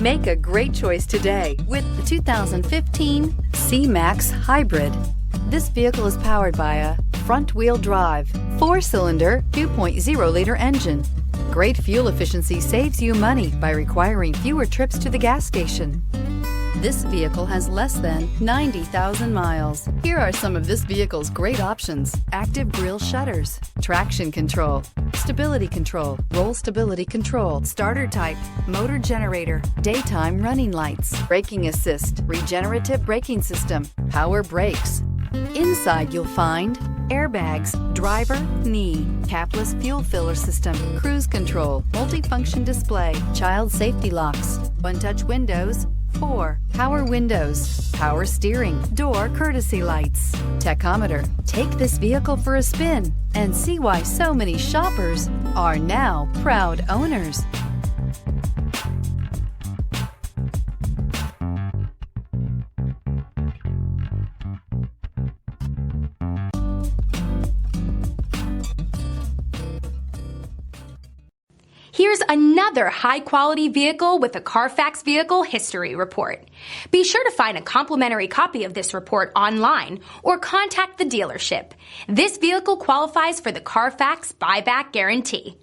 Make a great choice today with the 2015 C-Max Hybrid. This vehicle is powered by a front-wheel drive, 4-cylinder, 2.0-liter engine. Great fuel efficiency saves you money by requiring fewer trips to the gas station. This vehicle has less than 90,000 miles. Here are some of this vehicle's great options: active grille shutters, traction control, stability control, roll stability control, starter type, motor generator, daytime running lights, braking assist, regenerative braking system, power brakes. Inside you'll find airbags, driver, knee, capless fuel filler system, cruise control, multifunction display, child safety locks, one-touch windows, 4 power windows, power steering, door courtesy lights, tachometer. Take this vehicle for a spin and see why so many shoppers are now proud owners. Here's another high-quality vehicle with a Carfax Vehicle History Report. Be sure to find a complimentary copy of this report online or contact the dealership. This vehicle qualifies for the Carfax Buyback Guarantee.